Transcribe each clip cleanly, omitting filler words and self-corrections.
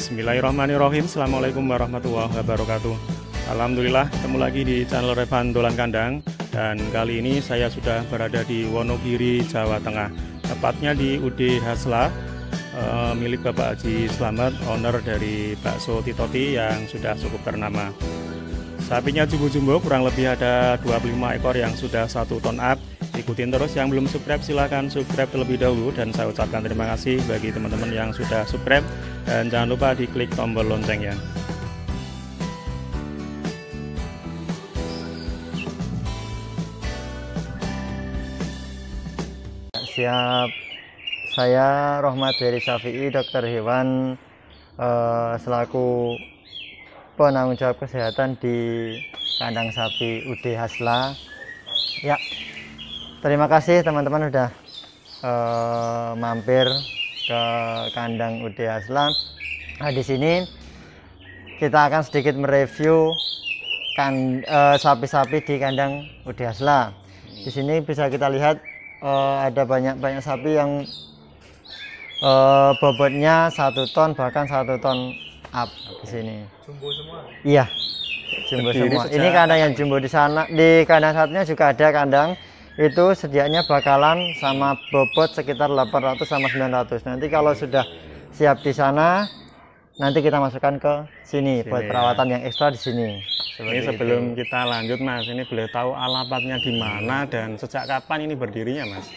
Bismillahirrahmanirrahim. Assalamualaikum warahmatullahi wabarakatuh. Alhamdulillah ketemu lagi di channel Revan Dolan Kandang. Dan kali ini saya sudah berada di Wonogiri, Jawa Tengah, tepatnya di UD Hasla, milik Bapak Haji Slamet, owner dari bakso Titoti yang sudah cukup ternama. Sapinya jumbo-jumbo, kurang lebih ada 25 ekor yang sudah 1 ton up. Ikutin terus, yang belum subscribe silahkan subscribe terlebih dahulu, dan saya ucapkan terima kasih bagi teman-teman yang sudah subscribe, dan jangan lupa diklik tombol loncengnya. Siap, saya Rohmat dari Syafi'i, dokter hewan, selaku penanggung jawab kesehatan di kandang sapi UD Hasla. Ya, terima kasih teman-teman sudah mampir ke kandang UD Hasla. Nah, di sini kita akan sedikit mereview sapi-sapi di kandang UD Hasla. Di sini bisa kita lihat ada banyak sapi yang bobotnya 1 ton, bahkan 1 ton up di sini. Jumbo semua? Iya, jumbo semua. Ini kandang yang jumbo. Di sana, di kandang satunya juga ada kandang. Itu sedianya bakalan sama bobot sekitar 800 sama 900. Nanti kalau sudah siap di sana, nanti kita masukkan ke sini buat perawatan yang ekstra di sini. Ini sebelum kita lanjut, Mas, ini boleh tahu alamatnya di mana dan sejak kapan ini berdirinya, Mas?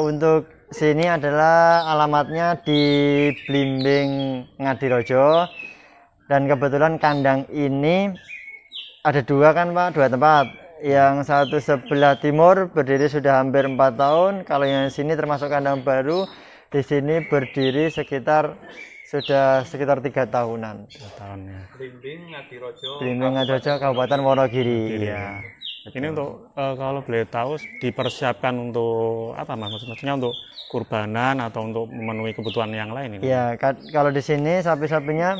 Untuk sini adalah alamatnya di Blimbing Ngadirojo, dan kebetulan kandang ini ada 2 kan, Pak, 2 tempat. Yang satu sebelah timur berdiri sudah hampir 4 tahun. Kalau yang sini termasuk kandang baru, di sini berdiri sekitar 3 tahunan. 3 tahun ya. Blimbing Ngadirojo, Kabupaten Wonogiri. Iya. Ini untuk kalau boleh tahu dipersiapkan untuk apa, Mas? Maksudnya untuk kurbanan atau untuk memenuhi kebutuhan yang lain ini? Iya, kalau di sini sapi-sapinya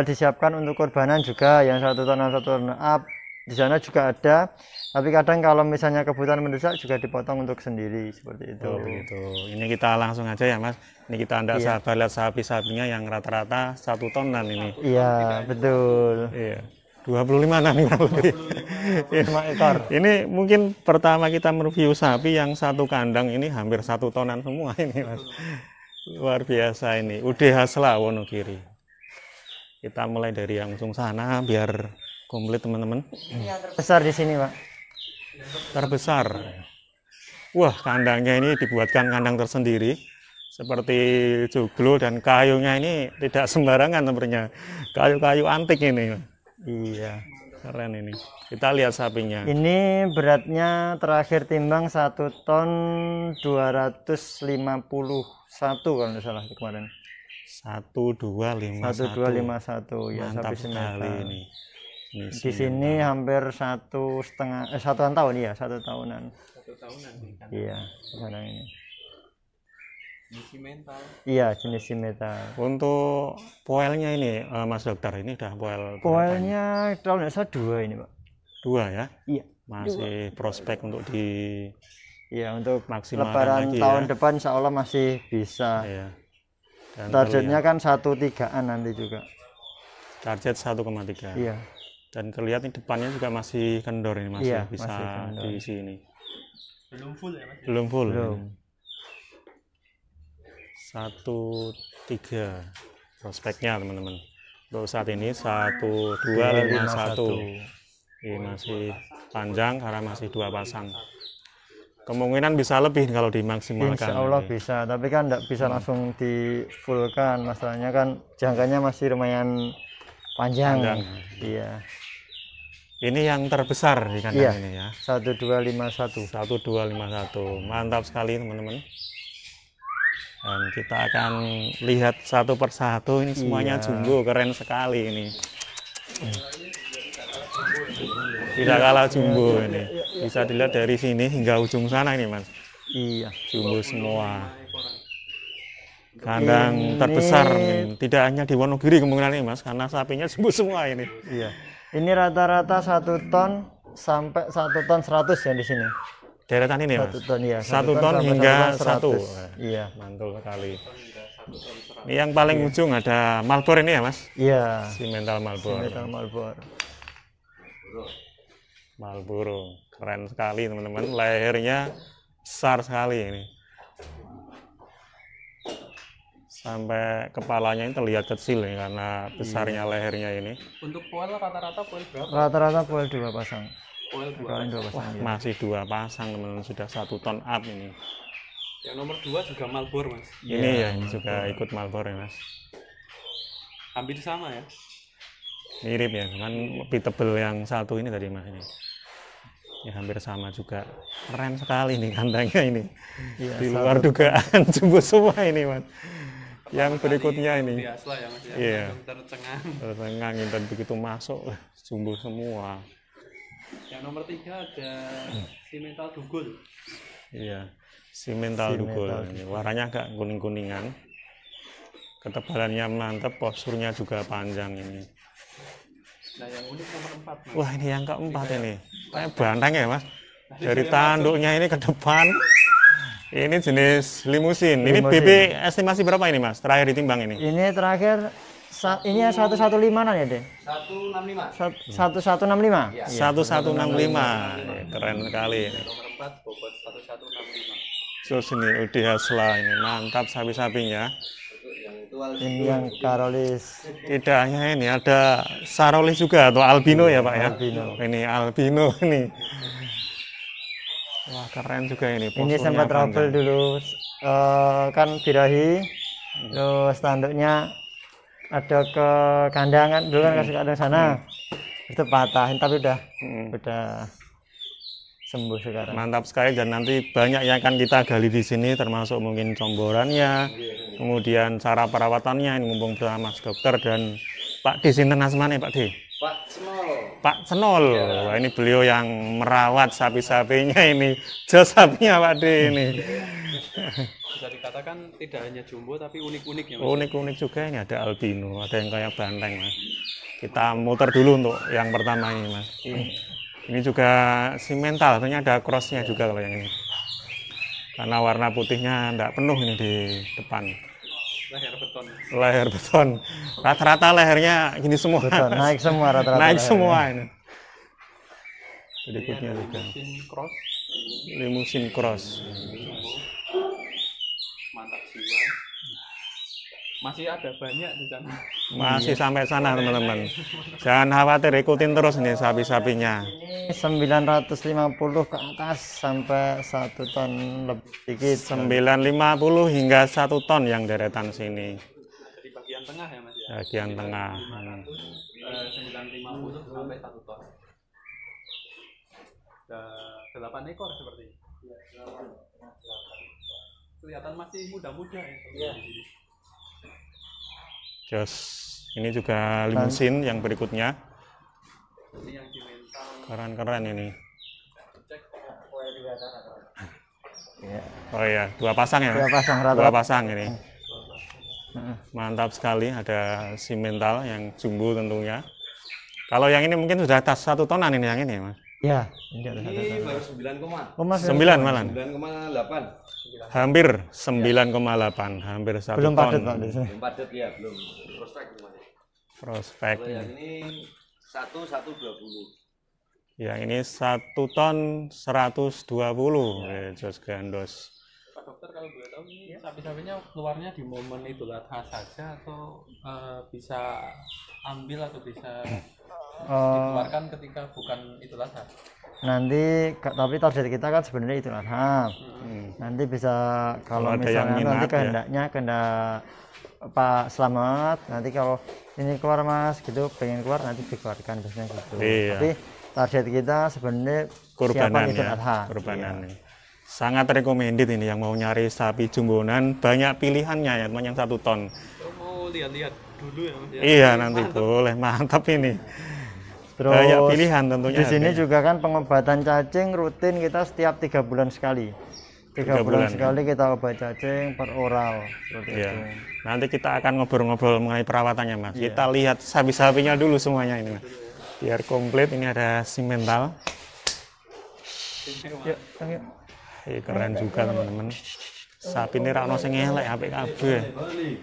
disiapkan untuk kurbanan juga, yang 1 ton dan 1 ton up. Di sana juga ada, tapi kadang kalau misalnya kebutuhan mendesak juga dipotong untuk sendiri seperti itu. Oh, gitu. Ini kita langsung aja ya, Mas. Ini kita sabar lihat sapi-sapinya yang rata-rata 1 tonan ini. Iya, betul. Iya. 25 nih lebih. 5 ekor. Ini mungkin pertama kita mereview sapi yang 1 kandang ini hampir 1 tonan semua ini, Mas. Luar biasa ini. UD Hasla Wonogiri. Kita mulai dari yang ujung sana biar komplit, teman-teman. Besar di sini, Pak. Terbesar. Wah, kandangnya ini dibuatkan kandang tersendiri seperti joglo, dan kayunya ini tidak sembarangan sebenarnya. Kayu-kayu antik ini. Iya, keren ini. Kita lihat sapinya. Ini beratnya terakhir timbang 1 ton 251 kalau tidak salah kemarin. 1251. 1251 ya, mantap sapi sekali ini. Di sini hampir 1,5 tahun ya, 1 tahunan. 1 tahunan. Iya, kandang ini. Jenis simental. Iya, jenis simental. Untuk poelnya ini, Mas Dokter, ini udah poelnya kalau nggak salah 2 ini, Pak. 2 ya? Iya. Masih prospek untuk di. Iya, untuk maksimalkan lebaran lagi, tahun ya? depan insya Allah masih bisa. Iya. Dan targetnya kan 1,3-an nanti juga. Target 1,3. Iya. Dan terlihat ini depannya juga masih kendor ini, masih bisa masih diisi ini. Belum full ya, Mas? Belum full. Belum. 1,3 prospeknya, teman-teman. Untuk saat ini 1,251. Ini masih panjang karena masih 2 pasang. Kemungkinan bisa lebih kalau dimaksimalkan. Insya Allah bisa, tapi kan tidak bisa langsung di fullkan. Masalahnya kan jangkanya masih lumayan panjang. Iya. Ini yang terbesar di kandang ini ya. 1251. 1251. Mantap sekali, teman-teman. Dan kita akan lihat satu persatu, ini semuanya jumbo, keren sekali ini. Tidak kalah jumbo ini. Bisa dilihat dari sini hingga ujung sana ini, Mas. Iya, jumbo semua. Kandang terbesar tidak hanya di Wonogiri kemungkinan ini, Mas, karena sapinya jumbo semua ini. Iya. Ini rata-rata 1 ton sampai 1 ton 100 ya di sini. Deretan ini, Mas. 1 ton ya. 1 ton hingga 1. Iya. Mantul sekali. Ini yang paling ujung ada Malbor ini ya Mas? Iya. Simental Malbor. Simental Malbor. Marlboro, keren sekali teman-teman. Lehernya besar sekali ini. Sampai kepalanya ini terlihat kecil ya, karena besarnya lehernya ini. Untuk poil rata-rata poil berapa? Rata-rata poil 2 pasang. Poil 2. Kalian 2 pasang. Wah, masih 2 pasang teman-teman, sudah 1 ton up ini. Yang nomor 2 juga Malbor Mas. Ini ya, ini juga ikut Malbor ya Mas. Hampir sama ya. Mirip ya, cuman lebih tebel yang satu ini tadi Mas ini. Ya hampir sama juga. Keren sekali nih kandangnya ini. Iya, Di luar dugaan jumbo semua ini Mas. Yang berikutnya ini. Biasa ya Mas ya. Iya. Tercengang. Tercengang dan begitu masuk jumbo semua. Yang nomor 3 ada Simental Dugul. Iya. Simental Dugul. Ini warnanya agak kuning-kuningan. Ketebalannya mantap, posturnya juga panjang ini. Nah, yang unik nomor 4 Mas. Wah, ini yang keempat ini. Kayak banteng ya, Mas. Dari tanduknya ini ke depan. Ini jenis limusin. Ini BB estimasi berapa ini, Mas? Terakhir ditimbang ini. Ini terakhir ini 115-an ya, Deh? 165. 1165. 1165. Keren sekali. Nomor 4 bobot 1165. Terus ini UD Hasla ini mantap sapi-sapinya. Ini yang Karolis. Tidak hanya ini, ada Sarolis juga atau albino ya Pak ya? Albino. Ini albino ini. Wah keren juga ini. Ini sempat trouble dulu, kan birahi, terus tanduknya ada ke kandangan dulu kan kasih kandang sana, itu patahin tapi udah sembuh sekarang. Mantap sekali, dan nanti banyak yang akan kita gali di sini, termasuk mungkin comborannya, kemudian cara perawatannya. Ini mumpung bersama Mas Dokter dan Pak D. Sinten asmane Pak D? Pak Senol. Pak Senol. Wah, ini beliau yang merawat sapi-sapinya ini. Jos sapinya Pak D ini. Bisa dikatakan tidak hanya jumbo tapi unik-unik ya Mas. Unik-unik juga ini, ada albino, ada yang kayak banteng Mas. Kita muter dulu untuk yang pertama ini Mas. Ini juga simental, artinya ada crossnya juga kalau yang ini. Karena warna putihnya tidak penuh ini di depan. Leher beton. Leher beton. Rata-rata lehernya gini semua. Betul, naik semua rata-rata. Naik lehernya. semua ini. Ini Berikutnya ada juga. limusin cross. Limusin cross. Mantap jiwa. Masih ada banyak di sana. Masih sampai sana teman-teman. Jangan khawatir, ikutin terus nih sapi-sapinya. Ini 950 ke atas sampai 1 ton lebih dikit. 950 hingga 1 ton yang deretan sini. Di bagian tengah ya Mas ya. Bagian tengah. 950 sampai 1 ton. 8 ekor seperti ini. Kelihatan masih muda-muda ya. Iya. Jos, ini juga limusin yang berikutnya. Ini yang simental. Keren-keren ini. Cek Oh iya, 2 pasang ya? 2 pasang Dua rata-rata. pasang ini. Mantap sekali, ada simental yang jumbo tentunya. Kalau yang ini mungkin sudah atas 1 tonan ini yang ini ya Mas? Ya, ini ada Ini baru 9, 9 malah. 9,8. Hampir 9,8, hampir 1 belum ton. padat Pak di sini. Belum padat ya, belum. Prospek semuanya. Prospek. Kalau yang ini 1,120. Yang ini 1 ton 120. Jos gandos. Pak Dokter kalau boleh tahu ini sapi-sapinya keluarnya di momen Idul Adha saja atau bisa ambil atau bisa dikeluarkan ketika bukan Idul Adha? Nanti tapi target kita kan sebenarnya itu Adha. Nanti bisa kalau Kalau ada yang misalnya minat, nanti ya. kehendaknya kehendak Pak Slamet, nanti kalau ini keluar Mas gitu pengen keluar nanti dikeluarkan biasanya gitu. Iya. Tapi target kita sebenarnya Kurbanan siapa Idul ya, Adha. kurbanan Iya. nih. Sangat recommended ini yang mau nyari sapi jumbonan, banyak pilihannya ya, teman yang 1 ton. Mau lihat-lihat dulu ya Mas ya. Iya nanti boleh, mantap ini. Terus Banyak pilihan tentunya. di sini harganya. juga kan pengobatan cacing rutin kita setiap 3 bulan sekali. 3 bulan bulan, sekali kita obat cacing per oral seperti Iya. itu. Nanti kita akan ngobrol-ngobrol mengenai perawatannya Mas. Kita lihat sapi-sapinya dulu semuanya ini Mas. Biar komplit. Ini ada simental. Yuk, yuk. Keren juga teman-teman. Sapi ini ra ono sing elek apik kabeh.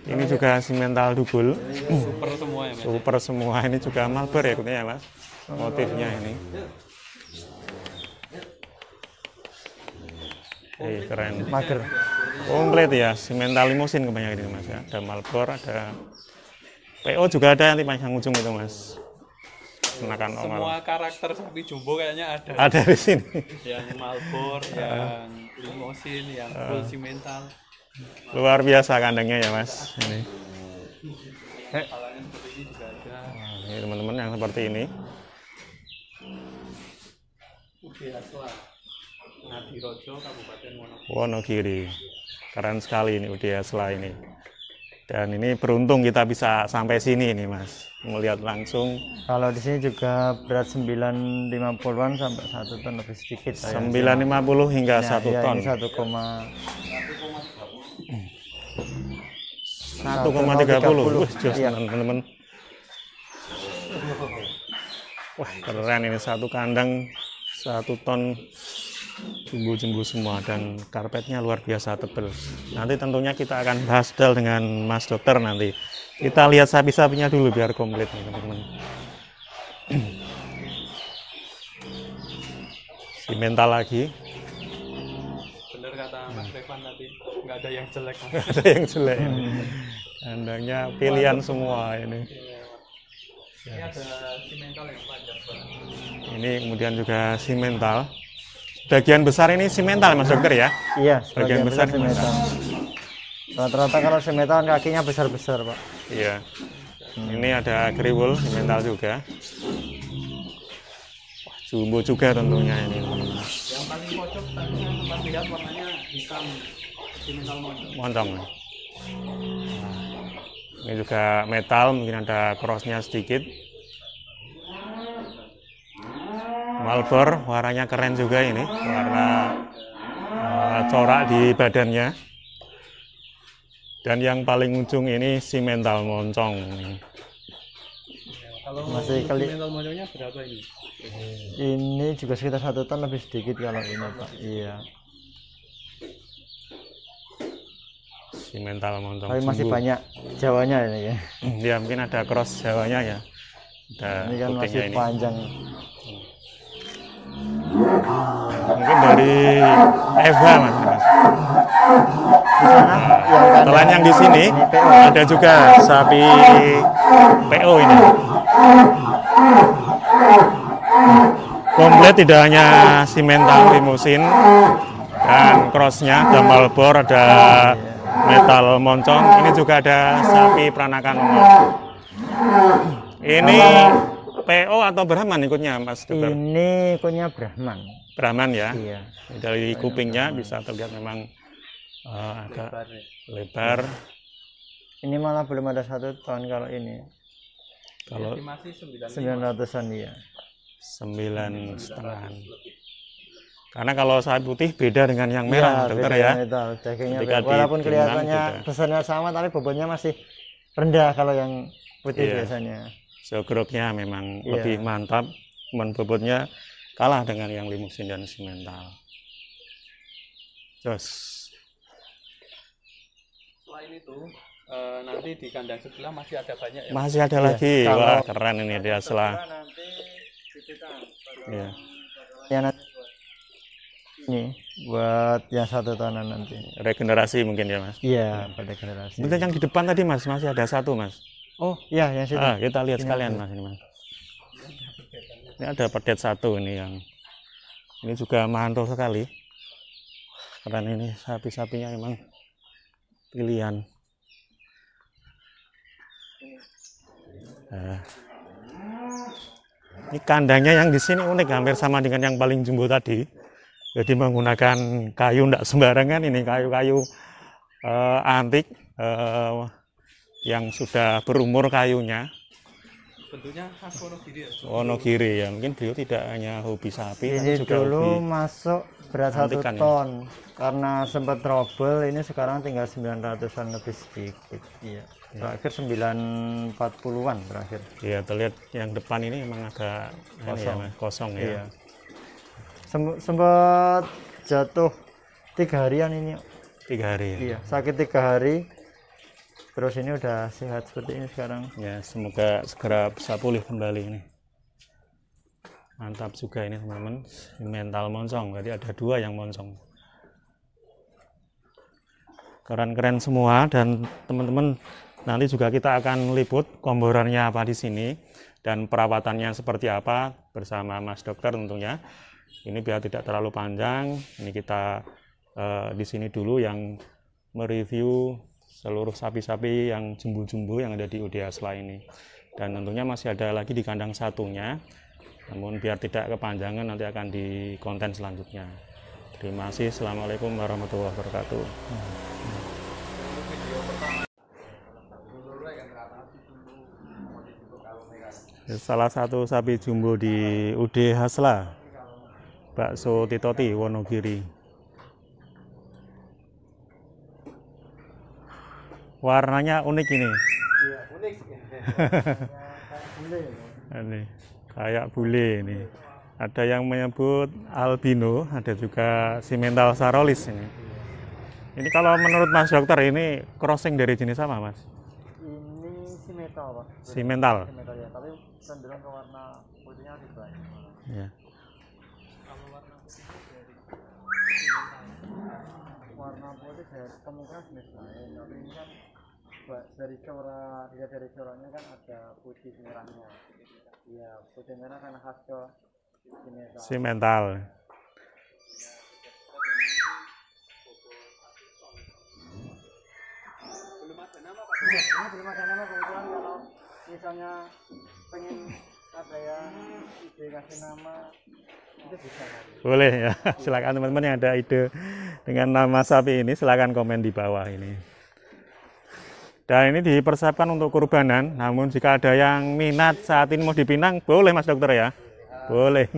Ini juga simental dubul. Super semua ya Mas. Super semua, ini juga Malbor ya kutnya ya Mas. Motifnya ini. Keren. Mager. Komplit ya, simental limusin kebanyakan ini Mas ya. Ada Malbor, ada PO juga ada nanti Mas yang ujung itu Mas. Menakan Semua karakter sapi jumbo kayaknya ada. Ada di sini. Yang Malbor, yang limosin, yang full simental. Luar biasa kandangnya ya Mas. Ini. Kepalanya seperti ini juga ada. Nah, ini teman-teman yang seperti ini. Biasa. Ngadirojo, Kabupaten Wonogiri. Wonogiri. Keren sekali ini Udiasla ini. Dan ini beruntung kita bisa sampai sini nih Mas. Melihat langsung. Kalau di sini juga berat 950-an sampai 1 ton lebih sedikit. 950 hingga 1 ton. Ini 1,30. Jos Iya. teman-teman. Wah, keren ini satu kandang 1 ton jumbo-jumbo semua dan karpetnya luar biasa tebal. Nanti tentunya kita akan bahas detail dengan Mas Dokter nanti. Kita lihat sapi-sapinya dulu biar komplit nih teman-teman. Simental lagi. Bener kata Mas Revan tadi, nggak ada yang jelek. Mas. Nggak ada yang jelek. Kandangnya pilihan semua ini. Ini ada simental yang panjang banget. Ini kemudian juga simental. Bagian besar ini simental Mas Dokter ya? Iya, Bagian besar simental. Rata-rata kalau simental kakinya besar-besar Pak. Iya. Ini ada kriwul simental juga. Wah, jumbo juga tentunya ini. Yang paling pojok tadi yang sempat lihat warnanya hitam, simental Moncong. Nah, ini juga metal, mungkin ada crossnya sedikit. Malbor, warnanya keren juga ini, warna corak di badannya. Dan yang paling ujung ini simental moncong. Kalau Masih simental moncongnya berapa ini? Ini juga sekitar 1 ton lebih sedikit kalau ini Pak. Iya. Simental moncong. Tapi masih jumbo. banyak Jawanya ini ya. Ya mungkin ada cross Jawanya ya. Ada Ini kan masih putihnya ini. panjang. Mungkin dari Eva Mas. Di sana yang Selain yang di sini PO. ada juga sapi PO ini. Komplit tidak hanya simental limusin dan crossnya, ada Malbor, ada metal moncong. Ini juga ada sapi peranakan ongol. Ini PO atau Brahman ikutnya Mas Dokter? Ini ikutnya Brahman. Brahman ya. Iya. Dari kupingnya bisa terlihat memang agak lebar. Ini malah belum ada 1 ton kalau ini. Kalau Estimasi 900-an ya. 9,5. Karena kalau sapi putih beda dengan yang merah, Iya, Dokter beda ya. metal. Dagingnya Ketika beda. Walaupun ditimbang kelihatannya beda. besarnya sama tapi bobotnya masih rendah kalau yang putih Iya. biasanya. Jogroknya memang Iya. lebih mantap, cuman bobotnya kalah dengan yang limusin dan simental. Jos. Selain itu, nanti di kandang sebelah masih ada banyak ya. Masih ada lagi. kalau- Wah, keren ini dia setelah. Iya. Ya nanti ini buat yang 1 tonan nanti. Regenerasi mungkin ya, Mas. Iya, pada generasi. Mungkin yang di depan tadi, Mas, masih ada 1, Mas. Oh, iya yang situ. Kita lihat Ini sekalian, ada. Mas, ini, Mas. Ini ada pedet 1 ini yang ini juga mantul sekali. Keren ini sapi-sapinya memang pilihan. Nah, ini kandangnya yang di sini unik, hampir sama dengan yang paling jumbo tadi. Jadi menggunakan kayu tidak sembarangan, ini kayu-kayu antik yang sudah berumur kayunya. Bentuknya khas Wonogiri ya. Wonogiri ya, mungkin beliau tidak hanya hobi sapi, tapi Ini juga dulu hobi. masuk berat 1 antikan ya? ton. Karena sempat trouble, ini sekarang tinggal 900-an lebih sedikit. Iya. Terakhir 940-an terakhir. Ya, terlihat yang depan ini memang agak Kosong. kosong ya. Iya. Sempat jatuh 3 harian ini. 3 hari ya? Iya, sakit 3 hari. Terus ini udah sehat seperti ini sekarang. Ya, semoga segera bisa pulih kembali ini. Mantap juga ini teman-teman, mental moncong, berarti ada 2 yang moncong. Keren-keren semua, dan teman-teman nanti juga kita akan liput komborannya apa di sini dan perawatannya seperti apa bersama Mas Dokter tentunya. Ini biar tidak terlalu panjang, ini kita di sini dulu yang mereview seluruh sapi-sapi yang jumbo-jumbo yang ada di UD Hasla ini. Dan tentunya masih ada lagi di kandang satunya, namun biar tidak kepanjangan nanti akan di konten selanjutnya. Terima kasih. Assalamualaikum warahmatullahi wabarakatuh. Salah satu sapi jumbo di UD Hasla, Bakso Titoti, Wonogiri. Warnanya unik ini. Iya, unik. Ini kayak bule ini. Ada yang menyebut albino, ada juga simental sarolis ini. Ini kalau menurut Mas Dokter ini crossing dari jenis apa, Mas? Ini simental, Pak. Simental. Simental ya, tapi cenderung ke warna putihnya lebih banyak. Ya. Kalau warna putih dari Warna putih kemungkinan jenis lain, tapi ini kan dari coraknya kan ada putih merahnya. Iya, putih merah kan khas ke simental. Simental. Ini belum ada nama, kebetulan kalau misalnya pengen ada yang ide kasih nama itu bisa. Boleh ya. Silakan teman-teman yang ada ide dengan nama sapi ini silakan komen di bawah ini. Dan ini dipersiapkan untuk kurbanan, namun jika ada yang minat saat ini mau dipinang, boleh Mas Dokter ya? Boleh.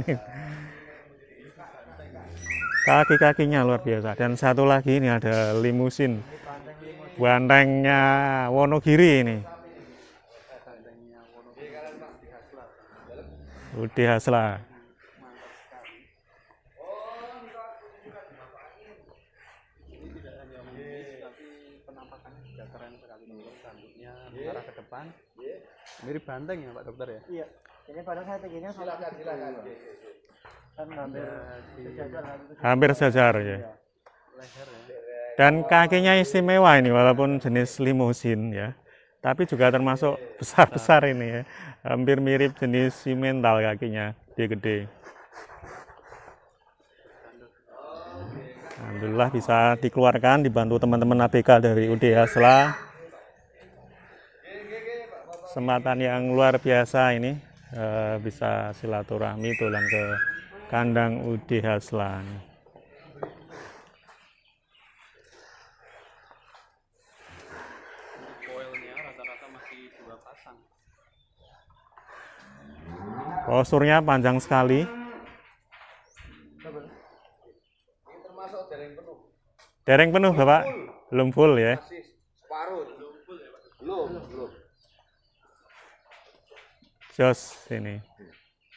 Kaki-kakinya luar biasa. Dan satu lagi ini ada limusin. Bantengnya Wonogiri ini. UD Hasla. mengarah ke depan. Mirip banteng ya Pak Dokter ya? Iya. Ini padahal saya tingginya silakan. Kan hampir sejajar ya. Leher ya. Dan kakinya istimewa ini walaupun jenis limusin ya. Tapi juga termasuk besar-besar ini ya. Hampir mirip jenis simental kakinya, gede-gede. Alhamdulillah bisa dikeluarkan dibantu teman-teman ABK dari UD Hasla. Kesempatan yang luar biasa ini bisa silaturahmi tulen ke kandang UD Hasla. Koilnya rata-rata masih 2 pasang. Posturnya panjang sekali. Dereng penuh Bapak? Belum full ya? Masih separuh. Belum. Jos ini.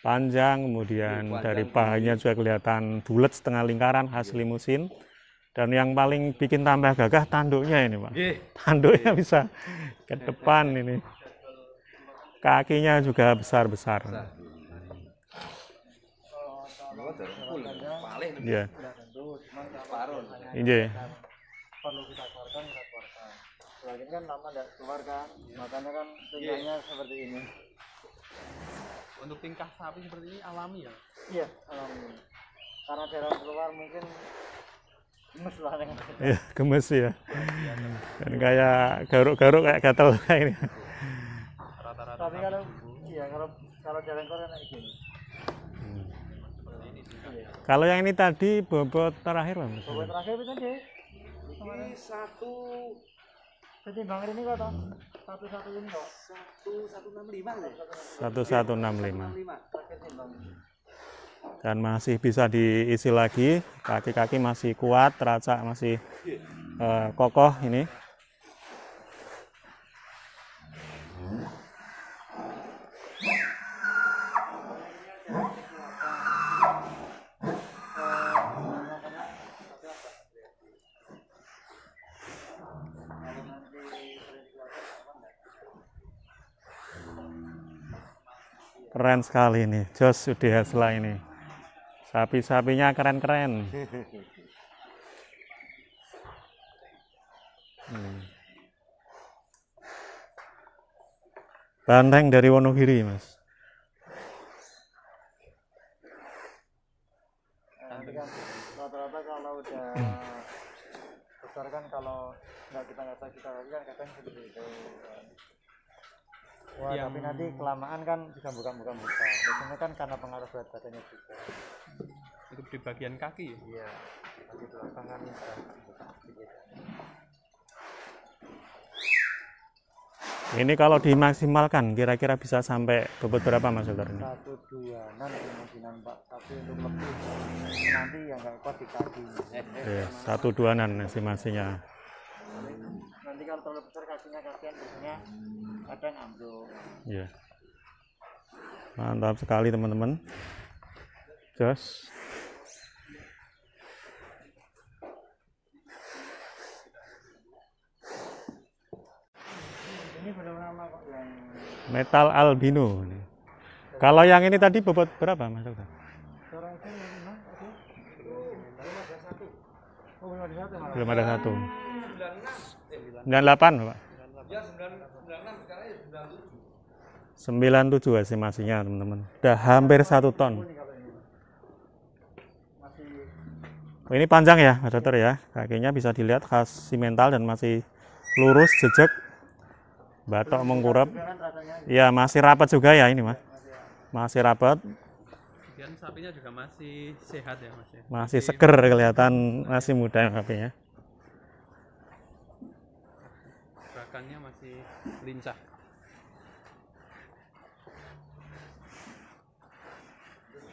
Panjang, kemudian dari pahanya juga kelihatan bulat setengah lingkaran khas limusin. Dan yang paling bikin tambah gagah tanduknya ini Pak. Tanduknya bisa ke depan ini. Kakinya juga besar-besar. Iya. Iya. Perlu kita keluarkan. Lagi kan lama tidak keluar kan, makanya kan tingkahnya seperti ini. Untuk tingkah sapi seperti ini alami ya? Iya, alami. Karena jarang keluar mungkin gemes lah dengan. Iya, gemes ya. Dan kayak garuk-garuk kayak gatel kayak ini. Rata-rata. Tapi kalau jarang keluar kayak gini. Kalau yang ini tadi bobot terakhir Bang. Bobot terakhir itu deh. Ini satu Ketimbang ini kok toh? Satu ini kok. 1165. Dan masih bisa diisi lagi, kaki-kaki masih kuat, teracak masih kokoh ini. Keren sekali ini, jos UD Hasla ini. Sapi-sapinya keren-keren. Banteng dari Wonogiri, Mas. Nanti kan rata-rata kalau udah besar kan, kalau kita nggak kan kadang seperti itu. Wah, tapi nanti kelamaan kan bisa buka-buka. Biasanya kan karena pengaruh berat badannya juga. Itu di bagian kaki ya? Iya, kaki belakang kan bisa buka sedikit. Ini kalau dimaksimalkan kira-kira bisa sampai bobot berapa, Mas Dokter? 1-2an kemungkinan Pak, tapi untuk lebih nanti yang nggak kuat di kaki. 1-2an estimasinya. Nanti kalau terlalu besar kakinya kasihan, biasanya kadang ambruk. Iya. Mantap sekali teman-teman. Jos. Ini belum lama kok yang Metal albino. Kalau yang ini tadi bobot berapa, Mas Dokter? seorang itu memang tadi belum ada satu malah. Belum ada satu. 98, Pak. Ya 96 sekarang ya 97. 97 estimasinya, teman-teman. Udah hampir 1 ton. Oh, ini panjang ya, Mas Dokter ya. Kakinya bisa dilihat khas simental dan masih lurus, jejak. Batok mengkurap. Ya, masih rapat juga ya ini, Mas. Masih rapat. Dan sapinya juga masih sehat ya, Mas ya. Masih seger, kelihatan masih muda sapinya. Gerakannya masih lincah.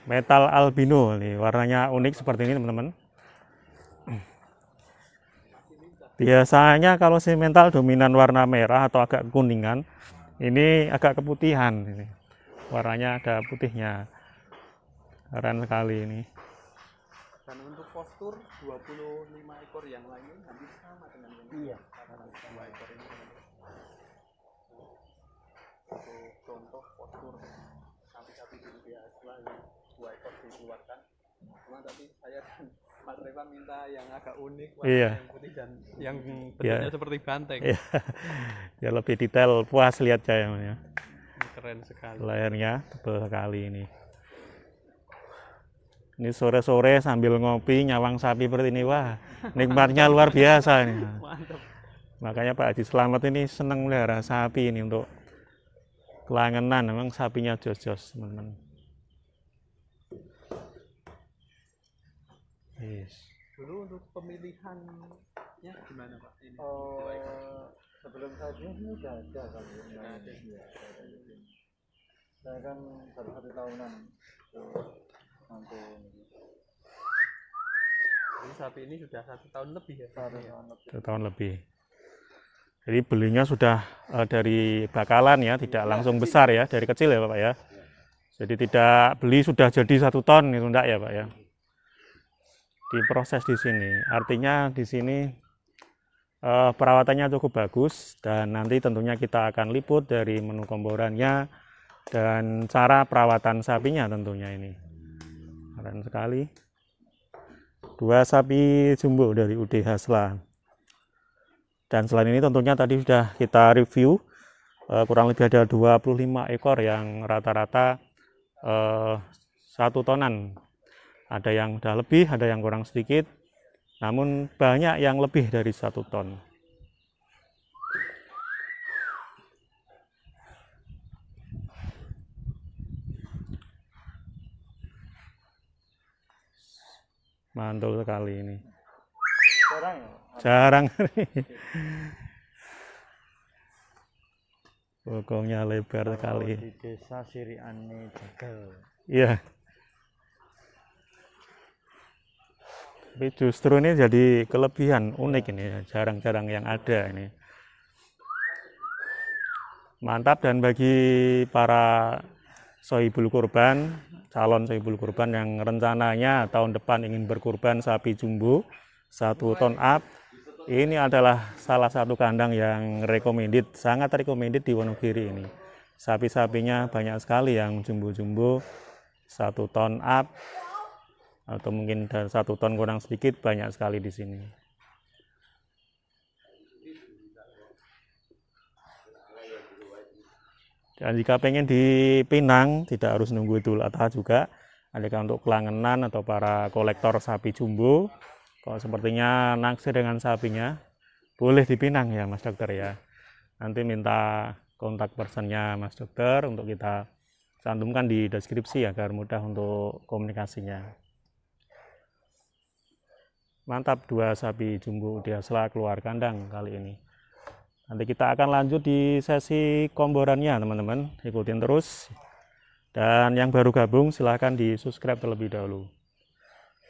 Metal albino nih, warnanya unik seperti ini, teman-teman. Biasanya kalau simental dominan warna merah atau agak kuningan, ini agak keputihan. Ini. Warnanya ada putihnya. Keren sekali ini. Dan untuk postur 25 ekor yang lain hampir sama dengan ini. Iya. 2 ekor ini. Untuk contoh postur sapi-sapi di biasa yang 2 ekor dikeluarkan. Cuma tadi saya dan Mas Revan minta yang agak unik, Iya. yang putih dan yang bentuknya seperti banteng. Iya. Ya lebih detail, puas lihat saya. Ya. Keren sekali. Layarnya tebal sekali ini. Ini sore-sore sambil ngopi nyawang sapi seperti ini, wah nikmatnya luar biasa ini. Mantap. Makanya Pak Haji Slamet ini seneng melihara sapi ini untuk kelangenan, memang sapinya jos-jos, teman-teman. Yes. Dulu untuk pemilihannya gimana Pak? Ini Sebelum saya ini sudah ada kan. Saya kan baru 1 tahunan. Jadi sapi ini sudah 1 tahun lebih ya? 1 tahun lebih. Jadi belinya sudah dari bakalan ya, tidak langsung besar ya, dari kecil ya Bapak ya. Jadi tidak beli sudah jadi 1 ton itu enggak ya Pak ya. Diproses di sini, artinya di sini perawatannya cukup bagus dan nanti tentunya kita akan liput dari menu komporannya dan cara perawatan sapinya tentunya ini. Keren sekali. 2 sapi jumbo dari UD Hasla. Dan selain ini tentunya tadi sudah kita review kurang lebih ada 25 ekor yang rata-rata 1 tonan. Ada yang sudah lebih, ada yang kurang sedikit, namun banyak yang lebih dari 1 ton. Mantul sekali ini. Jarang ya? Jarang. Bokongnya lebar sekali. Di desa Siriani Jagal. Iya. Tapi justru ini jadi kelebihan unik ini, jarang-jarang yang ada ini. Mantap, dan bagi para sohibul kurban, calon sohibul kurban yang rencananya tahun depan ingin berkurban sapi jumbo 1 ton up, ini adalah salah satu kandang yang recommended, sangat recommended di Wonogiri ini. sapi-sapinya banyak sekali yang jumbo-jumbo 1 ton up atau mungkin dari 1 ton kurang sedikit, banyak sekali di sini. Dan jika pengen dipinang tidak harus nunggu Idul Adha juga, ada untuk kelangenan atau para kolektor sapi jumbo. Kalau sepertinya naksir dengan sapinya, boleh dipinang ya Mas Dokter ya. Nanti minta kontak personnya Mas Dokter untuk kita cantumkan di deskripsi agar mudah untuk komunikasinya. Mantap, 2 sapi jumbo Ude Hasla keluar kandang kali ini. Nanti kita akan lanjut di sesi komborannya teman-teman, ikutin terus. Dan yang baru gabung silahkan di subscribe terlebih dahulu.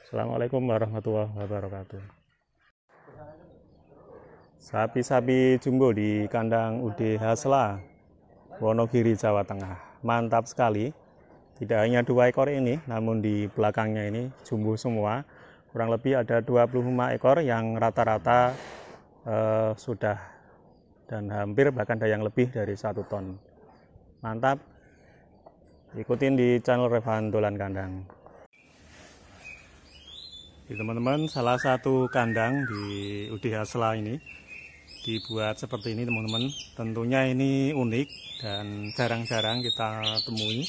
Assalamualaikum warahmatullahi wabarakatuh. Sapi-sapi jumbo di kandang Ude Hasla, Wonogiri, Jawa Tengah. Mantap sekali. Tidak hanya 2 ekor ini, namun di belakangnya ini jumbo semua. Kurang lebih ada 25 ekor yang rata-rata sudah, dan hampir bahkan ada yang lebih dari 1 ton. Mantap. Ikutin di channel Revan Dolan Kandang. Teman-teman, salah satu kandang di Ude Hasla ini dibuat seperti ini teman-teman. Tentunya ini unik dan jarang-jarang kita temui.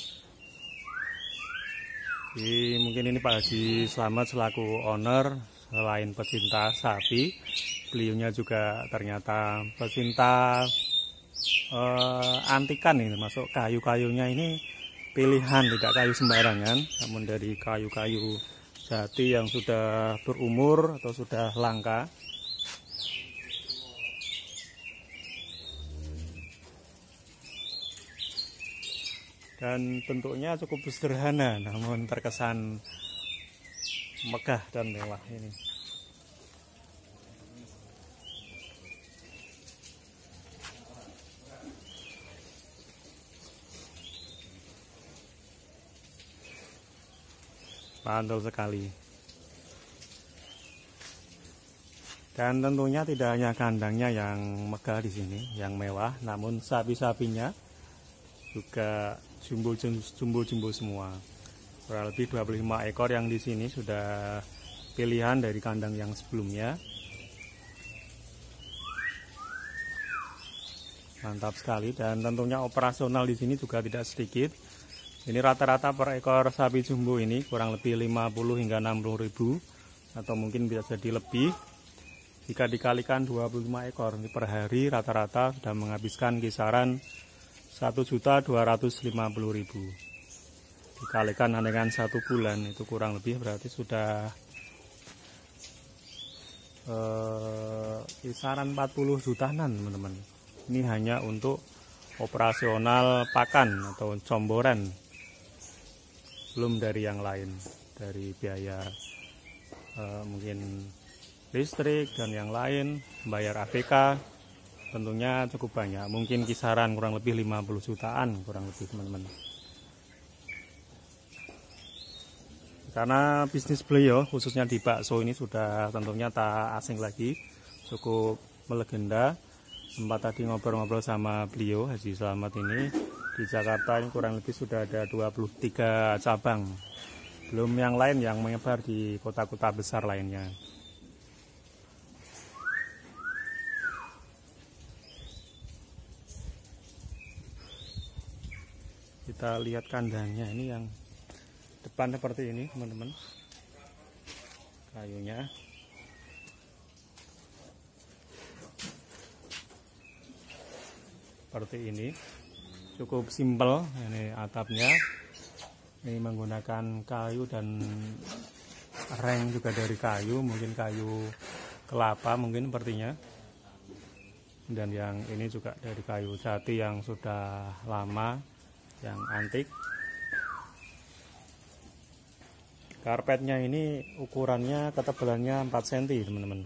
Jadi mungkin ini Pak Haji Slamet selaku owner, selain pecinta sapi, beliaunya juga ternyata pecinta antikan ini, termasuk kayu-kayunya ini pilihan, tidak kayu sembarangan, namun dari kayu-kayu jati yang sudah berumur atau sudah langka. Dan bentuknya cukup sederhana, namun terkesan megah dan mewah ini. Mantul sekali. Dan tentunya tidak hanya kandangnya yang megah di sini, yang mewah, namun sapi-sapinya juga jumbo-jumbo semua. Kurang lebih 25 ekor yang di sini sudah pilihan dari kandang yang sebelumnya. Mantap sekali, dan tentunya operasional di sini juga tidak sedikit. Ini rata-rata per ekor sapi jumbo ini kurang lebih 50 hingga 60 ribu, atau mungkin bisa jadi lebih. Jika dikalikan 25 ekor per hari, rata-rata sudah menghabiskan kisaran 1.250.000. Dikalikan dengan 1 bulan, itu kurang lebih berarti sudah kisaran 40 jutaan teman-teman. Ini hanya untuk operasional pakan atau comboran, belum dari yang lain, dari biaya mungkin listrik dan yang lain, bayar APK, tentunya cukup banyak, mungkin kisaran kurang lebih 50 jutaan kurang lebih teman-teman. Karena bisnis beliau khususnya di bakso ini sudah tentunya tak asing lagi, cukup melegenda. Sempat tadi ngobrol-ngobrol sama beliau Haji Slamet ini, di Jakarta ini kurang lebih sudah ada 23 cabang, belum yang lain yang menyebar di kota-kota besar lainnya. Kita lihat kandangnya ini yang depan seperti ini teman-teman, kayunya. Seperti ini, cukup simpel. Ini atapnya, ini menggunakan kayu dan reng juga dari kayu, mungkin kayu kelapa mungkin sepertinya. Dan yang ini juga dari kayu jati yang sudah lama, yang antik. Karpetnya ini ukurannya, ketebalannya 4 cm teman-teman.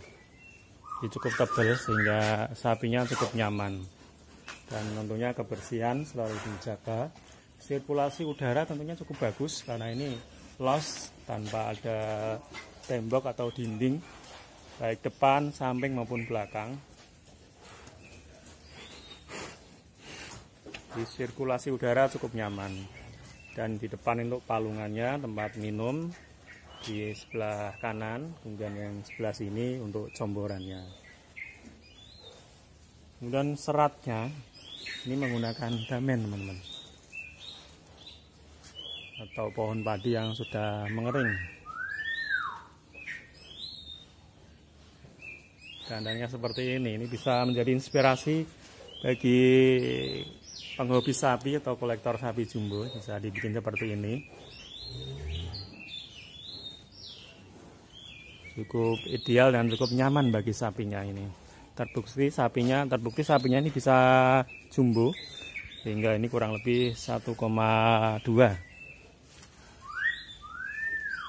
Ini cukup tebal sehingga sapinya cukup nyaman. Dan tentunya kebersihan selalu dijaga. Sirkulasi udara tentunya cukup bagus karena ini los tanpa ada tembok atau dinding, baik depan, samping maupun belakang. Di sirkulasi udara cukup nyaman. Dan di depan untuk palungannya tempat minum, di sebelah kanan, kemudian yang sebelah sini untuk comborannya. Kemudian seratnya ini menggunakan damen, teman-teman, atau pohon padi yang sudah mengering. Kandangnya seperti ini bisa menjadi inspirasi bagi penghobi sapi atau kolektor sapi jumbo. Bisa dibikin seperti ini, cukup ideal dan cukup nyaman bagi sapinya ini. Terbukti sapinya ini bisa jumbo, sehingga ini kurang lebih 1,2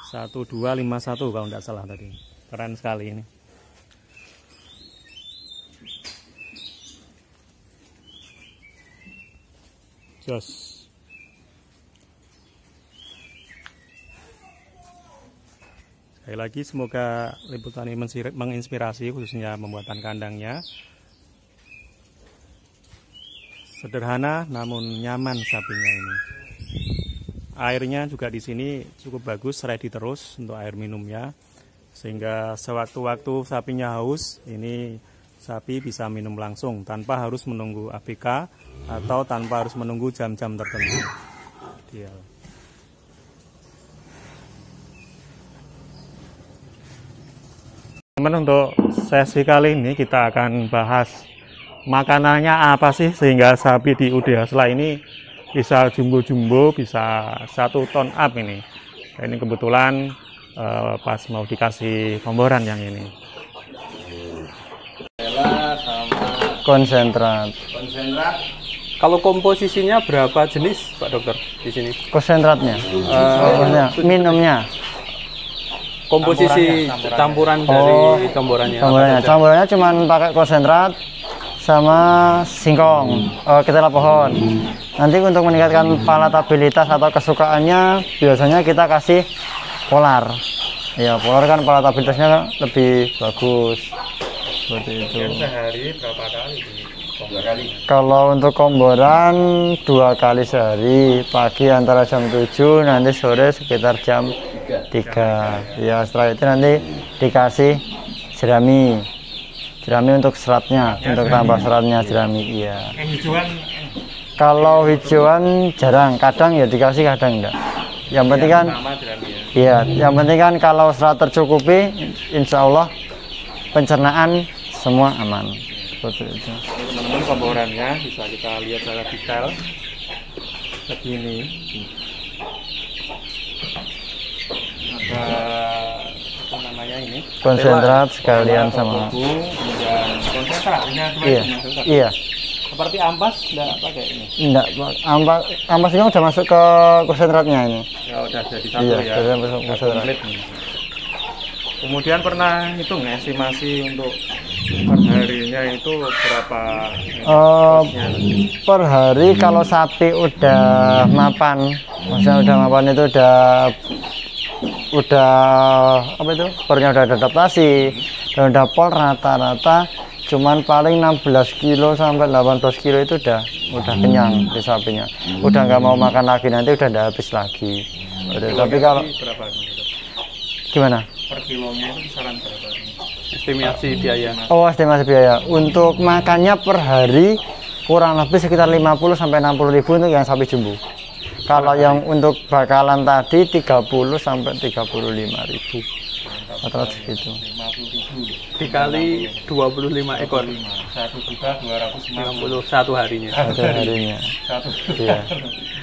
1251 kalau tidak salah tadi. Keren sekali ini. Jos. Sekali lagi semoga liputan ini menginspirasi, khususnya pembuatan kandangnya. Sederhana namun nyaman sapinya ini. Airnya juga di sini cukup bagus, ready terus untuk air minumnya, sehingga sewaktu-waktu sapinya haus, ini sapi bisa minum langsung tanpa harus menunggu ABK atau tanpa harus menunggu jam-jam tertentu. Ideal. Teman, untuk sesi kali ini kita akan bahas makanannya apa sih sehingga sapi di UD Hasla ini bisa jumbo-jumbo, bisa 1 ton up ini. Ini kebetulan pas mau dikasih komboran yang ini. Konsentrat. Kalau komposisinya berapa jenis, Pak Dokter, di sini? Konsentratnya, minumnya. Komposisi campuran dari comborannya. Campurannya cuma pakai konsentrat sama singkong, ketela pohon. Nanti untuk meningkatkan palatabilitas atau kesukaannya, biasanya kita kasih polar. Ya, polar kan palatabilitasnya lebih bagus. Seperti itu. Sehari berapa kali? Kalau untuk komboran 2 kali sehari, pagi antara jam 7, nanti sore sekitar jam 3. Ya, setelah itu nanti dikasih jerami untuk seratnya, untuk tambah seratnya jerami. Iya. Kalau hijauan jarang, kadang ya dikasih, kadang enggak. Yang penting kan, iya, yang penting kan kalau serat tercukupi, insya Allah pencernaan semua aman. Seperti itu. Teman-teman, komborannya bisa kita lihat secara detail begini. Ada apa namanya ini? Konsentrat sekalian sama. Kemudian konsentratnya Iya. Seperti ampas enggak pakai ini? Enggak, ampas ini udah masuk ke konsentratnya ini. Ya udah jadi satu, iya, ya. Sudah masuk konsentrat. Kemudian pernah hitung estimasi untuk per harinya itu berapa? Per hari kalau sapi udah mapan, maksudnya udah mapan itu udah apa itu? Pernya udah adaptasi dan udah pol rata-rata cuman paling 16 kilo sampai 18 kilo itu udah kenyang di sapinya. Udah nggak mau makan lagi, nanti udah nggak habis lagi. Tapi kalau berapa? Gimana? Per kilonya itu kisaran berapa? Estimasi biaya. Oh, estimasi biaya. Untuk makannya per hari kurang lebih sekitar 50 sampai 60 ribu untuk yang sapi jumbo. Kalau yang untuk bakalan tadi 30 sampai 35 ribu. Rata-rata segitu. 50.000 dikali 25 ekor. 1.250.000 satu harinya. Satu harinya. Iya.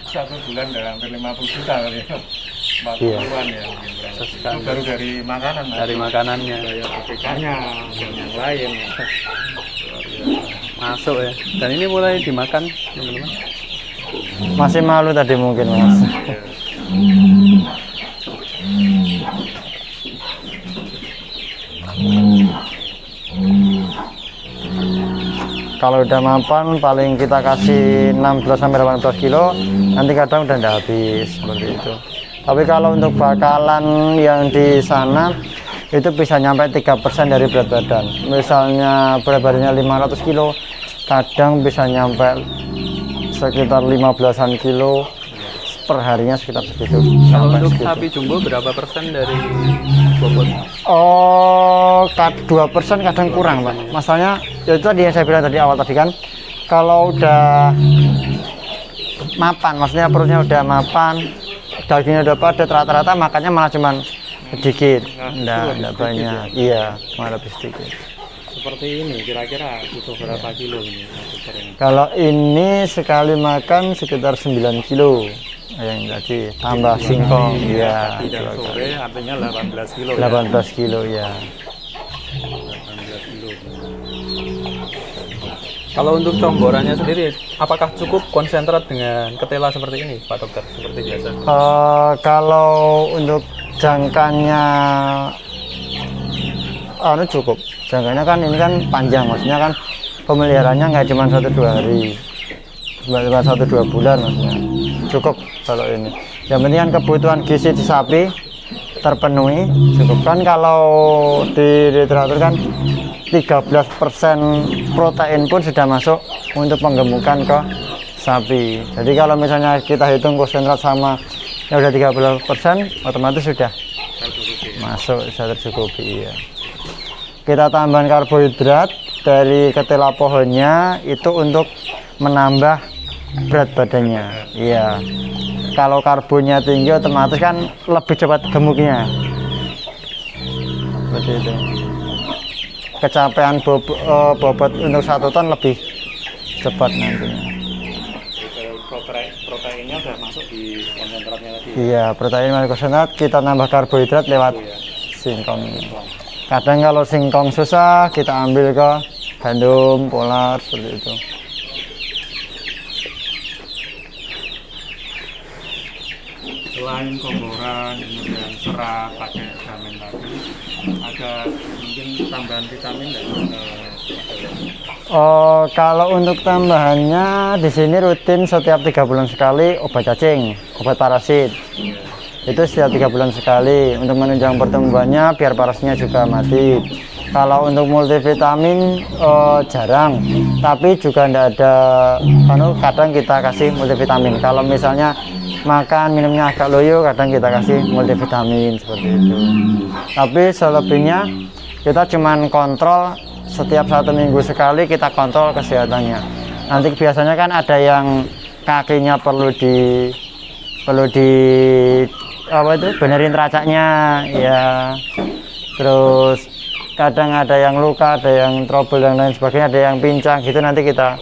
1 bulan udah hampir 50 juta kali ya. 40-an ya mungkin. Itu baru dari makanan. Dari makanannya. Bayar APK-nya dan yang lain. Masuk ya. Dan ini mulai dimakan, teman-teman. Masih malu tadi mungkin, Mas. Kalau udah mapan paling kita kasih 16 sampai 18 kilo, nanti kadang udah nggak habis seperti itu. Tapi kalau untuk bakalan yang di sana itu bisa nyampe 3% dari berat badan. Misalnya berat badannya 500 kilo, kadang bisa nyampe sekitar 15-an kilo per harinya, sekitar segitu. Kalau Sampai untuk segitu. sapi jumbo berapa persen dari bobot? Oh, 2% kadang kurang, Pak. Masalahnya ya itu tadi yang saya bilang tadi awal tadi kan, kalau udah mapan, maksudnya perutnya udah mapan, dagingnya udah padat, rata-rata makannya malah cuman sedikit, enggak banyak. Iya, malah lebih sedikit. Seperti ini kira-kira butuh berapa kilo ini untuk kering? Kalau ini sekali makan sekitar 9 kilo. Yang tadi tambah singkong, iya. Pagi dan sore artinya 18 kilo. 18 kilo ya. 18 kilo. Kalau untuk comborannya sendiri, apakah cukup konsentrat dengan ketela seperti ini, Pak Dokter, seperti biasa? Kalau untuk jangkanya cukup. Jangkanya kan ini kan panjang, maksudnya kan pemeliharaannya nggak cuma 1-2 hari, cuma 1-2 bulan maksudnya. Cukup kalau ini. Yang penting kan kebutuhan gizi di sapi terpenuhi, cukup. Kan kalau di literatur kan 13% protein pun sudah masuk untuk penggemukan ke sapi. Jadi kalau misalnya kita hitung konsentrat sama yang udah 30%, otomatis sudah masuk, sudah tercukupi. Iya. Kita tambahan karbohidrat dari ketela pohonnya itu untuk menambah berat badannya. Iya. Kalau karbonnya tinggi otomatis kan lebih cepat gemuknya. Seperti itu. Kecapean bobot untuk 1 ton lebih cepat nantinya. Proteinnya sudah masuk di konsentratnya tadi. Iya, protein masuk konsentrat, kita nambah karbohidrat lewat singkong. Kadang kalau singkong susah, kita ambil ke gandum, polar, seperti itu. Selain komboran, kemudian serat, pakai vitamin tadi, ada mungkin tambahan vitamin dan kalau untuk tambahannya di sini rutin setiap 3 bulan sekali obat cacing, obat parasit. Itu setiap 3 bulan sekali untuk menunjang pertumbuhannya biar parasitnya juga mati. Kalau untuk multivitamin jarang, tapi juga tidak ada, kadang kita kasih multivitamin. Kalau misalnya makan minumnya agak loyo, kadang kita kasih multivitamin seperti itu. Tapi selebihnya kita cuman kontrol setiap 1 minggu sekali, kita kontrol kesehatannya. Nanti biasanya kan ada yang kakinya perlu di benerin teracaknya ya. Terus kadang ada yang luka, ada yang trouble dan lain sebagainya, ada yang pincang gitu, nanti kita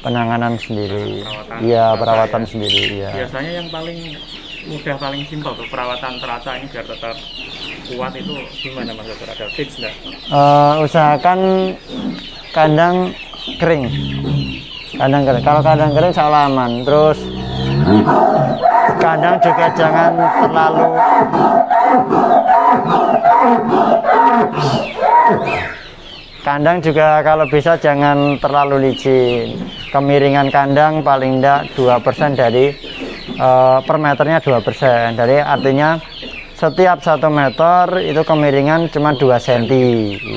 penanganan sendiri. Iya, perawatan sendiri ya. Biasanya yang paling mudah, paling simpel untuk perawatan teracak ini biar tetap kuat itu gimana Mas Dokter? Ada tips nggak? Usahakan kandang kering. Kalau kandang kering insya aman. Terus kandang juga jangan terlalu kalau bisa jangan terlalu licin. Kemiringan kandang paling tidak 2% dari per meternya 2%. Jadi artinya setiap 1 meter itu kemiringan cuma 2 cm.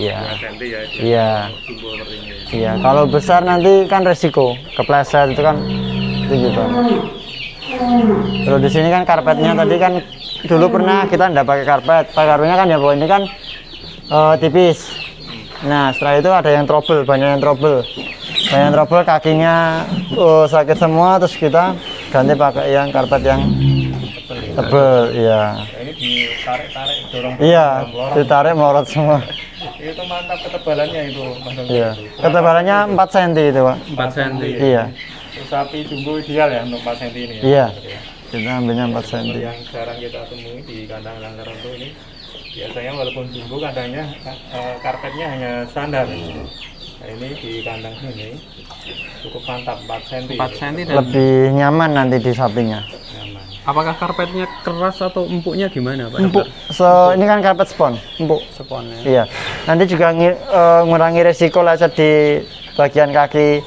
Iya. 2 cm ya. Iya. Jumbo seperti ini. Iya, kalau besar nanti kan resiko kepleset, itu kan tinggi banget. Terus di sini kan karpetnya tadi kan dulu pernah kita nggak pakai karpet, karpetnya kan ya ini kan tipis. Nah setelah itu ada yang trouble, banyak yang trouble, kakinya sakit semua, terus kita ganti pakai yang karpet yang tebel. Iya. Ini ditarik-tarik, dorong. Iya, ditarik melorot semua. Itu mantap ketebalannya itu Mas Dokter. Iya. Ketebalannya 4 cm itu, Pak. 4 cm. Iya. Terus sapi jumbo ideal ya untuk 4 cm ini ya. Iya. Kita ambilnya 4 cm. Yang jarang kita temui di kandang Langkaronto ini, biasanya walaupun jumbo kandangnya karpetnya hanya standar. Nah ini di kandang ini cukup mantap, 4 cm. 4 cm dan Lebih nyaman nanti di sapinya. Nyaman. apakah karpetnya keras atau empuknya gimana Pak? Empuk. Ini kan karpet spon, empuk. Seponnya. Iya. Nanti juga ngurangi resiko lecet di bagian kaki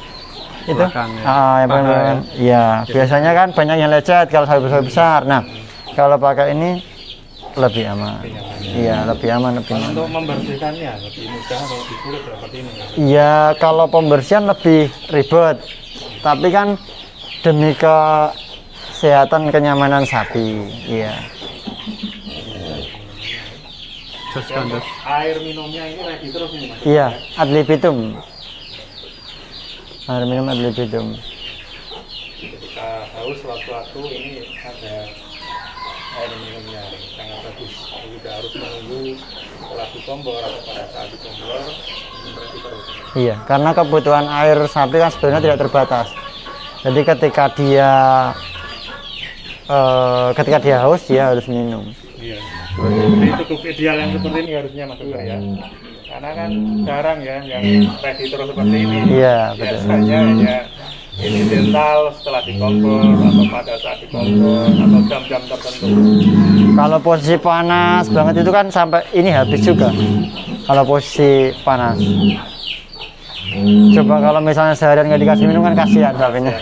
itu. Belakang, ya. Yang paling iya. Biasanya kan banyak yang lecet kalau sapi besar. Nah, kalau pakai ini lebih aman. Iya, lebih aman, lebih aman. Untuk membersihkannya lebih mudah atau lebih sulit seperti ini? Iya, kalau pembersihan lebih ribet. Tapi kan demi kesehatan kenyamanan sapi. Iya. Air minumnya ini ready terus ini Mas? Iya, ad libitum. Air minum ad libitum. Ketika haus sewaktu-waktu ini ada air minumnya sangat bagus. Tidak harus menunggu setelah dikombor atau pada saat dikombor berarti terus. Iya, karena kebutuhan air sapi kan sebenarnya tidak terbatas. Jadi ketika dia haus dia harus minum. Iya. Jadi cukup ideal yang seperti ini harusnya Mas Dokter ya. Karena kan jarang ya yang ready terus seperti ini. Iya, betul. Biasanya hanya ini dental setelah dikompor atau pada saat dikompor atau jam-jam tertentu. Kalau posisi panas banget itu kan sampai ini habis juga. Kalau posisi panas. Coba kalau misalnya seharian nggak dikasih minum kan kasihan sapinya.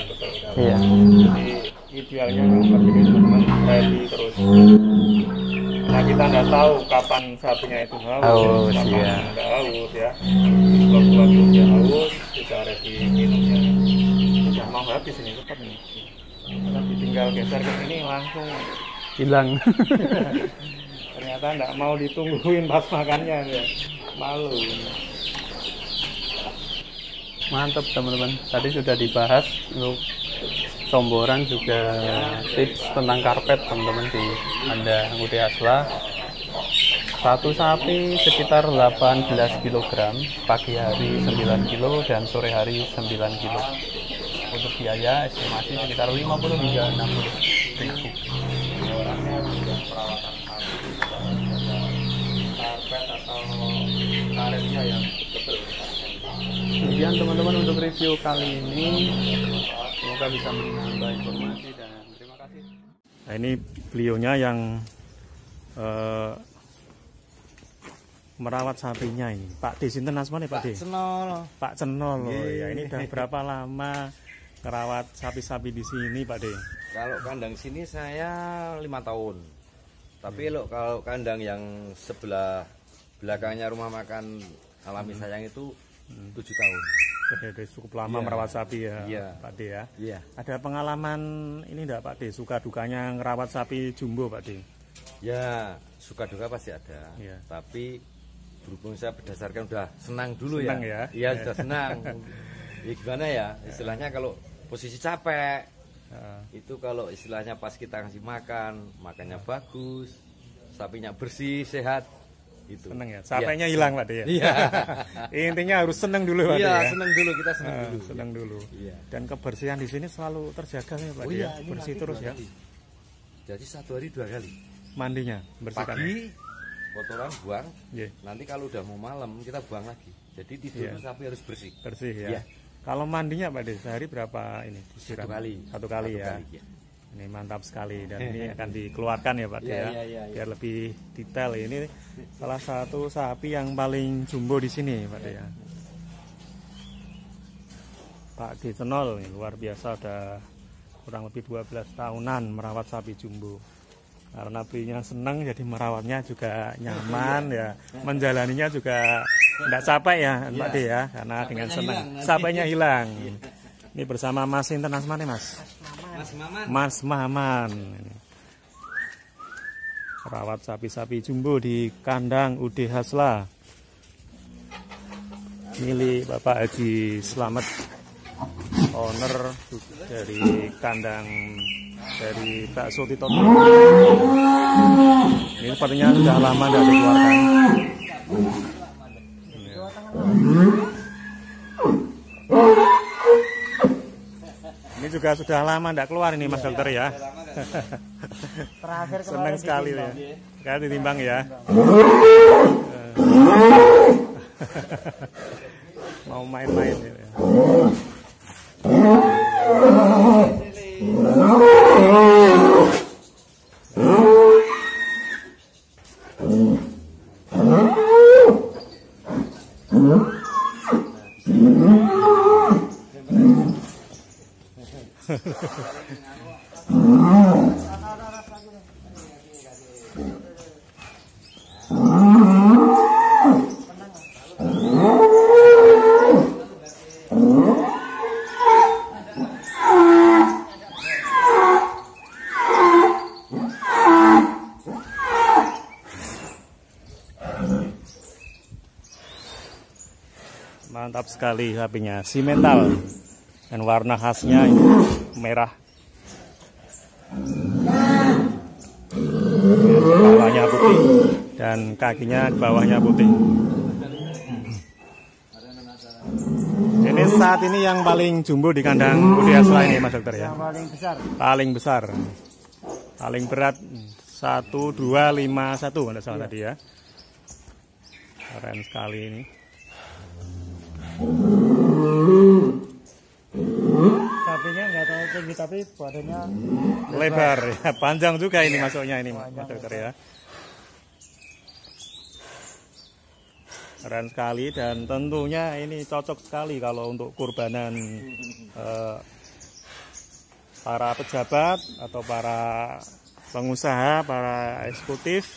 Iya. Jadi idealnya seperti ini teman-teman, ready terus. Nah kita nggak tahu kapan sapinya itu haus, kapan nggak haus ya. Waktu dia haus, kita ready minumnya. Sudah mau habis ini cepat nih. Kalau ditinggal geser ke sini langsung hilang. Ternyata nggak mau ditungguin pas makannya ya. Malu. Mantap teman-teman. Tadi sudah dibahas untuk comboran juga tips tentang karpet teman-teman di Anda UD Hasla. Satu sapi sekitar 18 kg, pagi hari 9 kg dan sore hari 9 kg. Untuk biaya estimasi sekitar 50 hingga 60 ribu. Orangnya sudah perawatan sapi, karpet atau karetnya yang betul. Kemudian teman-teman untuk review kali ini semoga bisa menambah informasi dan terima kasih. Nah ini beliaunya yang merawat sapinya ini Pak D. Sinten asmane Pak D? Pak Cenol. Ya ini udah berapa lama merawat sapi-sapi di sini Pak D? Kalau kandang sini saya 5 tahun. Tapi kalau kandang yang sebelah belakangnya rumah makan Alami Sayang itu 7 tahun. Cukup lama merawat sapi ya Pak D ya. Iya. Ada pengalaman ini enggak Pak D, suka dukanya ngerawat sapi jumbo Pak D? Ya, suka duka pasti ada. Iya. Tapi berhubung saya berdasarkan udah senang dulu Senang ya. ya? Iya, sudah senang. Ya gimana ya? Istilahnya kalau posisi capek itu kalau istilahnya pas kita ngasih makannya bagus, sapinya bersih, sehat. Itu. Seneng ya, capeknya hilang Pak D ya. Iya. Intinya harus seneng dulu Pak D Iya, ya. seneng dulu, kita seneng dulu. Seneng dulu. Iya. Dan kebersihan di sini selalu terjaga ya Pak D ya. Bersih terus ya. Jadi 1 hari 2 kali. Mandinya bersihkan. Pagi kotoran buang. Yeah. Nanti kalau udah mau malam kita buang lagi. Jadi tidur sapi harus bersih. Bersih ya. Iya. Kalau mandinya Pak D sehari berapa ini? Satu kali. Satu kali ya. Ya. Ini mantap sekali dan ini akan dikeluarkan ya Pak D ya. Biar lebih detail. Ini salah satu sapi yang paling jumbo di sini Pak D ya. Pak D Cenol luar biasa, udah kurang lebih 12 tahunan merawat sapi jumbo. Karena belinya senang jadi merawatnya juga nyaman ya. Menjalaninya juga tidak capek ya Pak D ya. Karena dengan senang capeknya hilang. Ini bersama Mas Sinten asmane Mas? Mas Maman. Rawat sapi-sapi jumbo di kandang UD Hasla milik Bapak Haji Slamet, owner dari kandang dari Bakso Tito. Ini sepertinya sudah lama tidak dikeluarkan. Ini juga sudah lama tidak keluar ini Mas Dokter ya. Terakhir senang sekali ya. Kayak ditimbang ya. Mau main-main ya. Mantap sekali sapinya, simental dan warna khasnya ini merah. Bawahnya putih dan kakinya di bawahnya putih. Ini saat ini yang paling jumbo di kandang Budi Hasla ini, Mas Dokter ya. Yang paling besar. Paling besar, paling berat 1251 tidak salah tadi ya. Keren sekali ini. Sapinya nggak tahu tinggi tapi badannya Lebar ya, panjang juga ini masuknya ini, Mas Dokter ya. Keren sekali dan tentunya ini cocok sekali kalau untuk kurbanan para pejabat atau para pengusaha, para eksekutif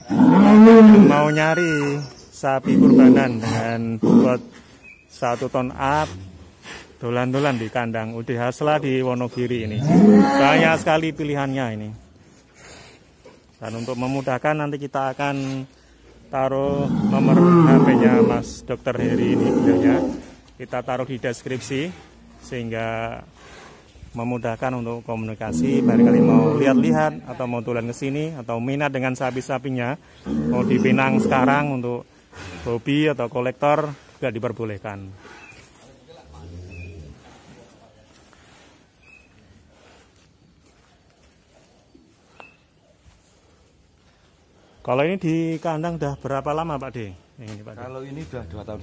yang mau nyari sapi kurbanan dengan bobot 1 ton up, dolan-dolan di kandang UD Hasla di Wonogiri ini. Banyak sekali pilihannya ini. Dan untuk memudahkan nanti kita akan taruh nomor HP-nya Mas Dr. Heri ini videonya. Kita taruh di deskripsi sehingga memudahkan untuk komunikasi. Barangkali mau lihat-lihat atau mau tulen ke sini atau minat dengan sapi-sapinya, mau dipinang sekarang untuk hobi atau kolektor juga diperbolehkan. Kalau ini di kandang udah berapa lama Pak D? Ini, Pak D. Kalau ini udah 2,5 tahun.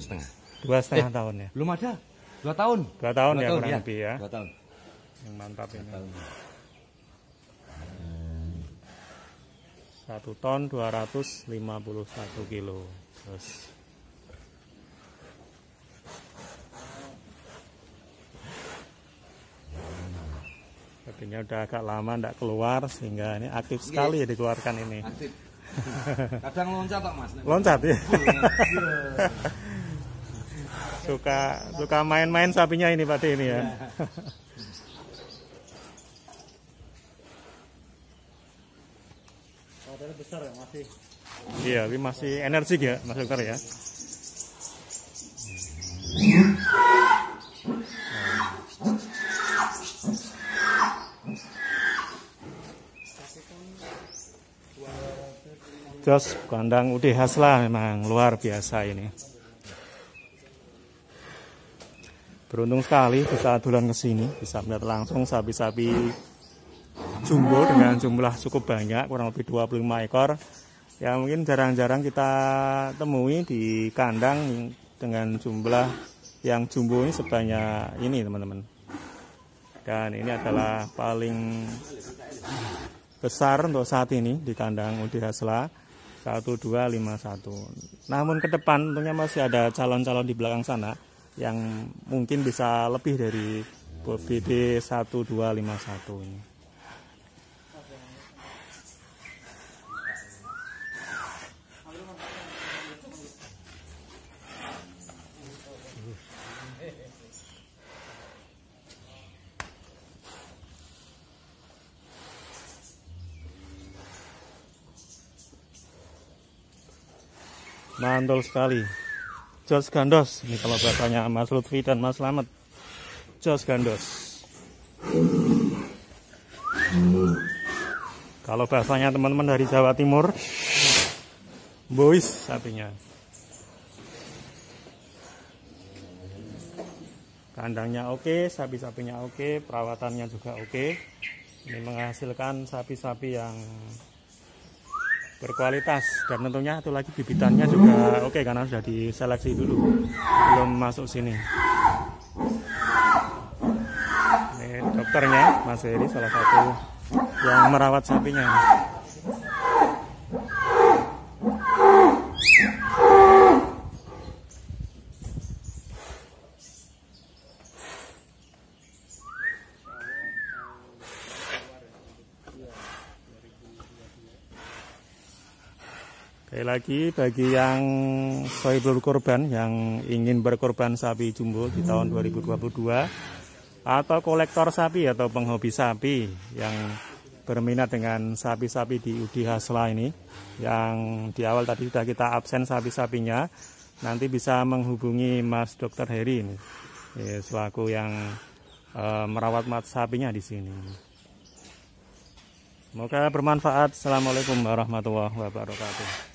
2,5 tahun ya? Belum ada. 2 tahun. 2 tahun ya tahun, kurang ya. lebih ya. 2 tahun. Yang mantap ini. 1 ton 251 kilo. Terus sapinya udah agak lama tidak keluar sehingga ini aktif sekali ya dikeluarkan ini. Aktif. Kadang loncat tak Mas. Loncat ya. suka main-main sapinya ini Pak D ini ya. badannya besar ya masih. Iya, ini masih energik ya Mas Dokter ya. Jos kandang UD Hasla memang luar biasa ini. Beruntung sekali bisa dulan ke sini, bisa melihat langsung sapi-sapi jumbo dengan jumlah cukup banyak, kurang lebih 25 ekor. Ya mungkin jarang-jarang kita temui di kandang dengan jumlah yang jumbo ini sebanyak ini teman-teman. Dan ini adalah paling besar untuk saat ini di kandang UD Hasla 1251. Namun ke depan tentunya masih ada calon-calon di belakang sana yang mungkin bisa lebih dari BD 1251 ini. Mantul sekali. Jos gandos ini kalau bahasanya Mas Lutfi dan Mas Slamet. Jos gandos. Kalau bahasanya teman-teman dari Jawa Timur, bois sapinya. Kandangnya oke, sapi-sapinya oke, perawatannya juga oke. Ini menghasilkan sapi-sapi yang berkualitas dan tentunya itu lagi bibitannya juga oke karena sudah diseleksi dulu belum masuk sini. Ini dokternya Mas Heri, salah satu yang merawat sapinya. Sekali lagi bagi yang sohibul kurban yang ingin berkorban sapi jumbo di tahun 2022 atau kolektor sapi atau penghobi sapi yang berminat dengan sapi-sapi di UD Hasla ini, yang di awal tadi sudah kita absen sapi-sapinya, nanti bisa menghubungi Mas Dr. Heri ini, selaku yang merawat sapinya di sini. Semoga bermanfaat. Assalamualaikum warahmatullahi wabarakatuh.